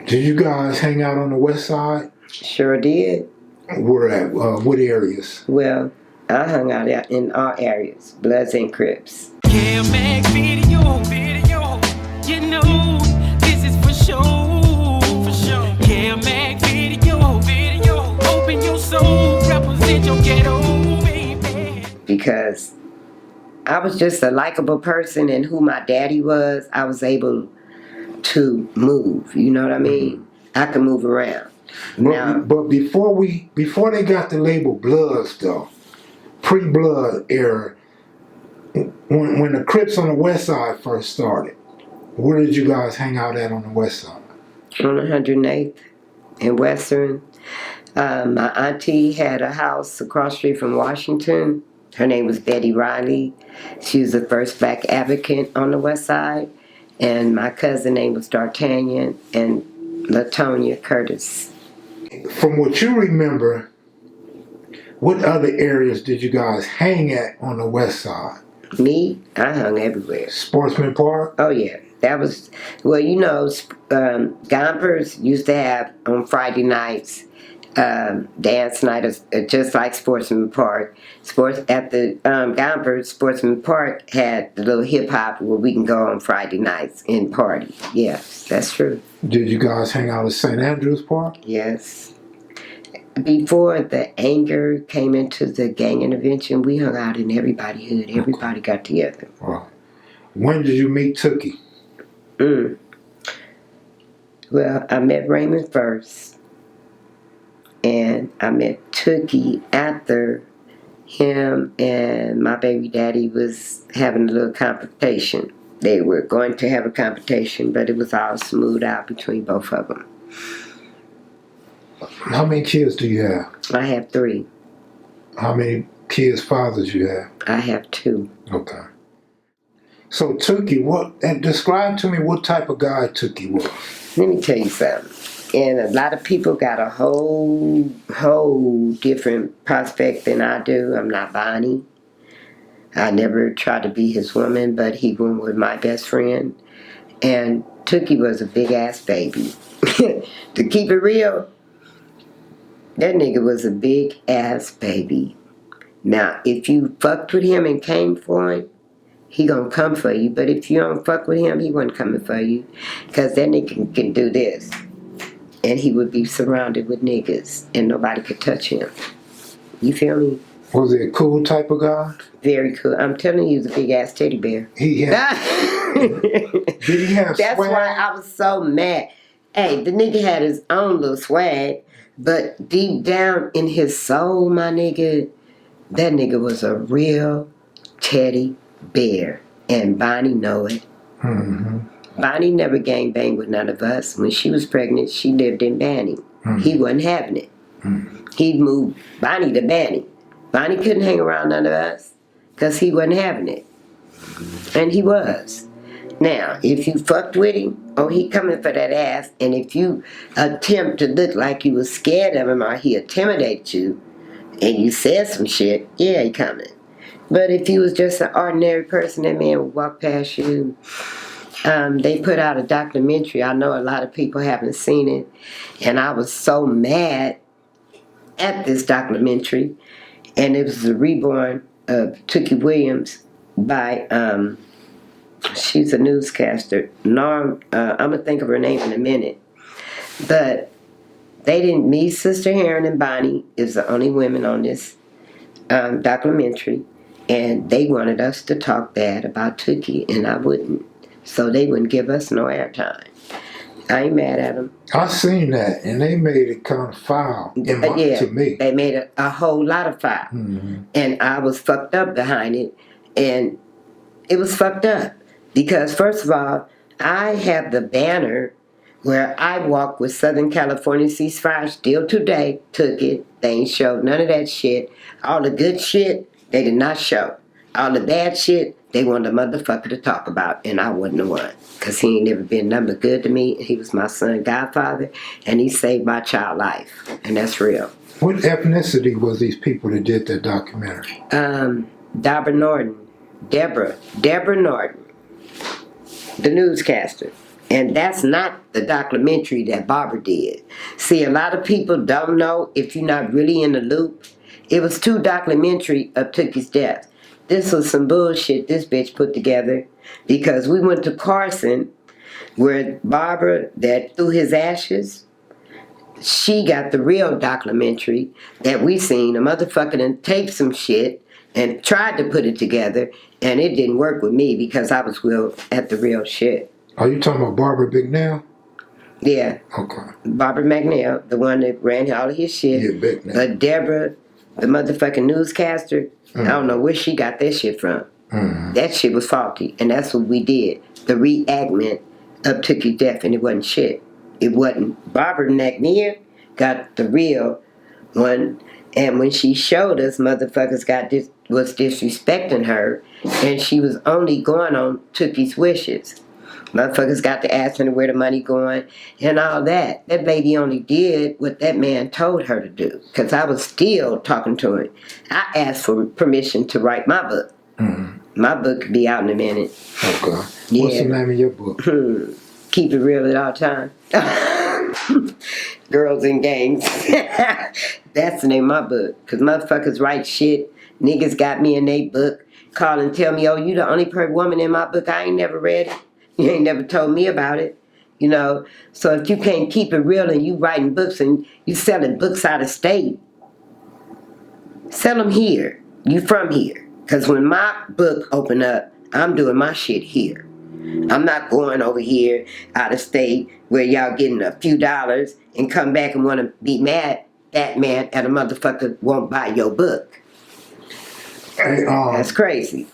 Did you guys hang out on the west side? Sure did. Where at? What areas? Well, I hung out in all areas, Bloods and Crips. Kev Mac video, you know, this is for sure. Kev Mac video, open your soul, represent your ghetto, baby. Because I was just a likable person, and who my daddy was, I was able to move. You know what I mean? I could move around. But before they got the label Bloods though, pre-Blood era, when the Crips on the west side first started, where did you guys hang out at on the west side? On 108th in Western. My auntie had a house across the street from Washington. Her name was Betty Riley. She was the first black advocate on the west side. And my cousin name was D'Artagnan and Latonia Curtis. From what you remember, what other areas did you guys hang at on the west side? Me? I hung everywhere. Sportsman Park? Oh, yeah. That was, well, you know, Gompers used to have on Friday nights dance night, just like Sportsman Park. At the Gompers, Sportsman Park had the little hip hop where we can go on Friday nights and party. Yes, that's true. Did you guys hang out at St. Andrews Park? Yes. Before the anger came into the gang intervention, we hung out in everybody's hood. Everybody got together. Wow. When did you meet Tookie? Well, I met Raymond first. And I met Tookie after him and my baby daddy was having a little confrontation. They were going to have a confrontation, but it was all smoothed out between both of them. How many kids do you have? I have 3. How many kids' fathers you have? I have 2. Okay. So Tookie, describe to me what type of guy Tookie was. Let me tell you something. And a lot of people got a whole different prospect than I do. I'm not Bonnie. I never tried to be his woman, but he went with my best friend. And Tookie was a big-ass baby. To keep it real, that nigga was a big-ass baby. Now, if you fucked with him and came for him, he gonna come for you. But if you don't fuck with him, he wasn't coming for you. Because that nigga can do this. And he would be surrounded with niggas, and nobody could touch him. You feel me? Was he a cool type of guy? Very cool. I'm telling you, he was a big-ass teddy bear. Did he have That's swag? why I was so mad. Hey, the nigga had his own little swag, but deep down in his soul, my nigga, that nigga was a real teddy bear. And Bonnie know it. Mm-hmm. Bonnie never gangbanged with none of us. When she was pregnant, she lived in Banning. He wasn't having it. He'd move Bonnie to Banning. Bonnie couldn't hang around none of us because he wasn't having it. And he was. Now, if you fucked with him, he coming for that ass. And if you attempt to look like you was scared of him or he intimidated you and you said some shit, yeah, he coming. But if he was just an ordinary person, that man would walk past you. They put out a documentary. I know a lot of people haven't seen it. And I was so mad at this documentary. And it was the reborn of Tookie Williams by, she's a newscaster. I'm going to think of her name in a minute. But they didn't, me, Sister Heron, and Bonnie is the only women on this documentary. And they wanted us to talk bad about Tookie, and I wouldn't. So they wouldn't give us no airtime. I ain't mad at them. I seen that, and they made it kind of foul to me. They made a whole lot of foul. And I was fucked up behind it. And it was fucked up. Because first of all, I have the banner where I walk with Southern California ceasefire still today. Took it. They ain't showed none of that shit. All the good shit, they did not show. All the bad shit, they wanted a motherfucker to talk about, and I wasn't the one. Because he ain't never been nothing but good to me. He was my son, godfather, and he saved my child life. And that's real. What ethnicity was these people that did that documentary? Deborah Norton, the newscaster. And that's not the documentary that Barbara did. See, a lot of people don't know, if you're not really in the loop, it was 2 documentaries of Tookie's death. This was some bullshit this bitch put together, because we went to Carson, where Barbara, that threw his ashes, she got the real documentary that we seen. A motherfucker done taped some shit and tried to put it together, and it didn't work with me because I was real at the real shit. Are you talking about Barbara Bicknell? Yeah. Okay. Barbara McNeil, the one that ran all of his shit. Yeah, Bicknell. But Deborah, the motherfucking newscaster, I don't know where she got that shit from. That shit was faulty, and that's what we did. The reenactment of Tookie's death, and it wasn't shit. It wasn't. Barbara McNeil got the real one, and when she showed us, motherfuckers was disrespecting her, and she was only going on Tookie's wishes. Motherfuckers got to asking her where the money going and all that. That lady only did what that man told her to do, because I was still talking to her. I asked for permission to write my book. My book could be out in a minute. Okay. Yeah. What's the name of your book? Keep it real at all times. Girls and Gangs. That's the name of my book. Because motherfuckers write shit. Niggas got me in their book. Call and tell me, oh, you the only woman in my book. I ain't never read it. You ain't never told me about it. You know? So if you can't keep it real and you writing books and you selling books out of state, sell them here. You from here. Because when my book open up, I'm doing my shit here. I'm not going over here out of state where y'all getting a few dollars and come back and want to be mad at a motherfucker won't buy your book. Hey, That's crazy.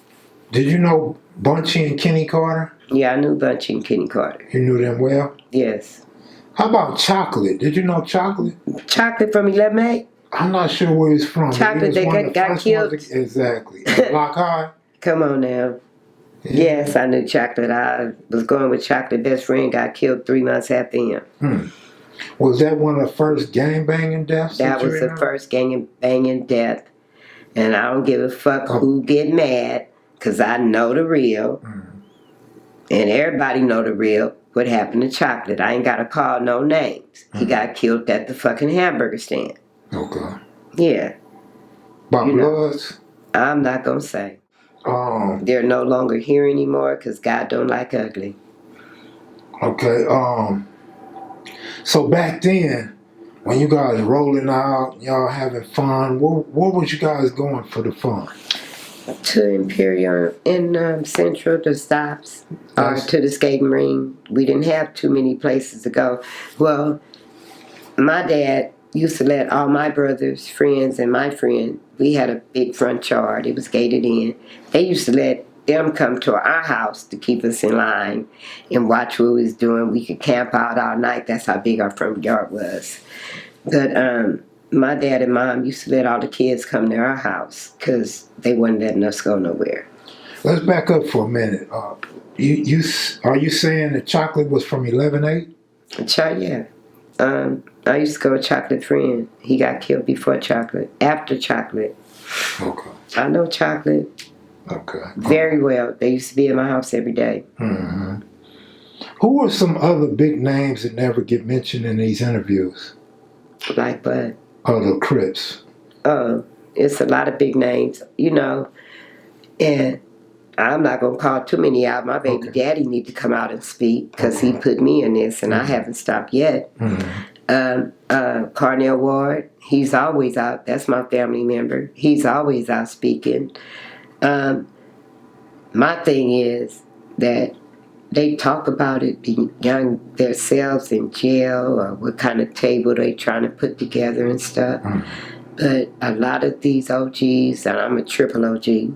Did you know Bunchy and Kenny Carter? Yeah, I knew Bunchy and Kenny Carter. You knew them well? Yes. How about Chocolate? Did you know Chocolate? Chocolate from 11A? I'm not sure where he's from. Chocolate, he was they got killed. Exactly. Block High? Come on now. Yeah. Yes, I knew Chocolate. I was going with Chocolate. Best friend got killed 3 months after him. Was that one of the first gang banging deaths? That was the first gang banging death. And I don't give a fuck who get mad, because I know the real. And everybody know the real. What happened to Chocolate? I ain't got to call no names. He got killed at the fucking hamburger stand. Okay. Yeah. By You know. Bloods? I'm not going to say. They're no longer here anymore because God don't like ugly. Okay. So back then, when you guys rolling out, y'all having fun, where was you guys going for the fun? To Imperial in Central, the stops, or to the skating ring. We didn't have too many places to go. Well, my dad used to let all my brothers, friends, and my friend, we had a big front yard. It was gated in. They used to let them come to our house to keep us in line and watch what we was doing. We could camp out all night. That's how big our front yard was. But my dad and mom used to let all the kids come to our house because they wasn't letting us go nowhere. Let's back up for a minute. Are you saying that Chocolate was from 11-8? Yeah. I used to go with Chocolate friend. He got killed before Chocolate. After Chocolate. Okay. I know Chocolate. Okay. Very well. They used to be in my house every day. Mm-hmm. Who are some other big names that never get mentioned in these interviews? Like what? The Crips. It's a lot of big names, you know. And I'm not going to call too many out. My baby daddy need to come out and speak because he put me in this and I haven't stopped yet. Carnell Ward, he's always out. That's my family member. He's always out speaking. My thing is that they talk about it being young themselves in jail or what kind of table they trying to put together and stuff. But a lot of these OGs, and I'm a triple OG,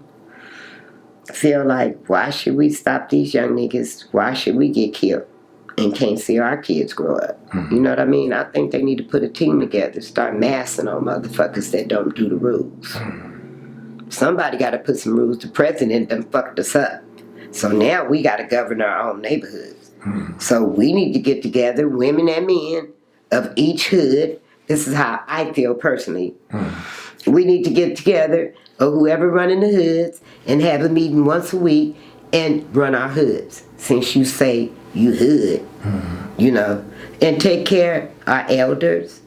feel like, why should we stop these young niggas? Why should we get killed and can't see our kids grow up? You know what I mean? I think they need to put a team together, start massing on motherfuckers that don't do the rules. Somebody got to put some rules. The president done fucked us up. So now we got to govern our own neighborhoods. So we need to get together, women and men of each hood. This is how I feel personally. We need to get together, or whoever running the hoods, and have a meeting once a week and run our hoods. Since you say you hood, you know, and take care of our elders.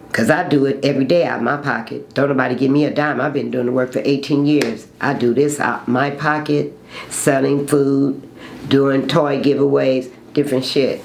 Because I do it every day out of my pocket. Don't nobody give me a dime. I've been doing the work for 18 years. I do this out my pocket, selling food, doing toy giveaways, different shit.